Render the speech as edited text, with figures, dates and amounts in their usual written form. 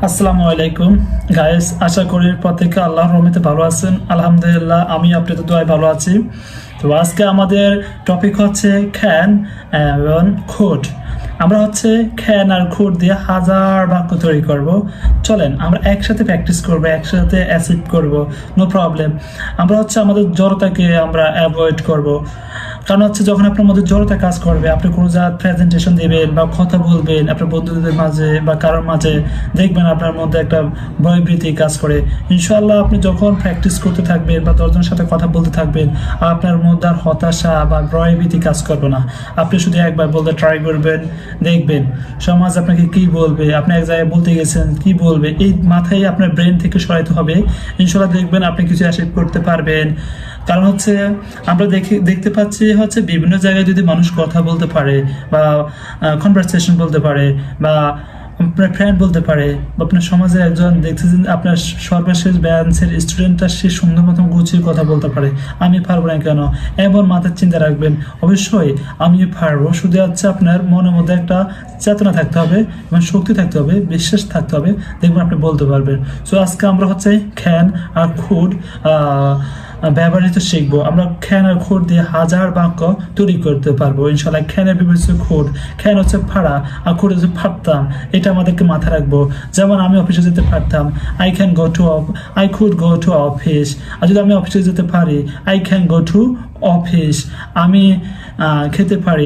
আসসালামু আলাইকুম গাইস, আশা করি প্রত্যেকে আল্লাহর রহমতে ভালো আছেন। আলহামদুলিল্লাহ, আমি আপনাদের দোয়ায় ভালো আছি। তো আজকে আমাদের টপিক হচ্ছে খ্যান এবং খুঁট। আমরা হচ্ছে খ্যান আর খুঁট দিয়ে হাজার বাক্য তৈরি করব। চলেন আমরা একসাথে প্র্যাকটিস করব, একসাথে অ্যাচিভ করব, নো প্রবলেম। আমরা হচ্ছে আমাদের জড়তাকে আমরা অ্যাভয়েড করব। কারণ হচ্ছে যখন আপনার মধ্যে জড়তা কাজ করবে, আপনি কোনো জায়গায় প্রেজেন্টেশন দিবেন বা কথা বলবেন আপনার বন্ধুদের মাঝে বা কারোর মাঝে, দেখবেন আপনার মধ্যে একটা ভয়ভীতি কাজ করে। ইনশাআল্লাহ আপনি যখন প্র্যাকটিস করতে থাকবেন বা দশজনের সাথে কথা বলতে থাকবেন, আপনার মধ্যে আর হতাশা বা ভয়ভীতি কাজ করবে না। আপনি শুধু একবার বলতে ট্রাই করবেন, দেখবেন সমাজ আপনাকে কি বলবে, আপনি এক জায়গায় বলতে গেছেন কি বলবে, এই মাথায় আপনার ব্রেন থেকে সরাইতে হবে। ইনশাআল্লাহ দেখবেন আপনি কিছু অ্যাচিভ করতে পারবেন। কারণ হচ্ছে আমরা দেখতে পাচ্ছি হচ্ছে বিভিন্ন জায়গায় যদি মানুষ কথা বলতে পারে বা কনভারসেশন বলতে পারে বা আপনার ফ্রেন্ড বলতে পারে বা আপনার সমাজে একজন দেখতেছেন আপনার সর্বশেষ ব্যান্সের স্টুডেন্টটা সে সুন্দর মতন গুছিয়ে কথা বলতে পারে, আমি পারবো না কেন, এমন মাথার চিন্তা রাখবেন। অবশ্যই আমি পারবো, শুধু হচ্ছে আপনার মনের মধ্যে একটা চেতনা থাকতে হবে এবং শক্তি থাকতে হবে, বিশ্বাস থাকতে হবে, দেখবেন আপনি বলতে পারবেন। সো আজকে আমরা হচ্ছে খ্যান আর খুঁট ব্যবহৃত শিখবো। আমরা খ্যান আর খুঁট দিয়ে হাজার বাক্য তৈরি করতে পারবো ইনশাল্লাহ। খ্যানের বিপরীত খুঁট, খ্যান হচ্ছে ফাড়া আর খুঁট হচ্ছে ফাটতাম। এটা আমাদেরকে মাথায় রাখবো। যেমন আমি অফিসে যেতে পারতাম, I could go to office. আর যদি আমি অফিসে যেতে পারি, I can go to office. আমি খেতে পারি।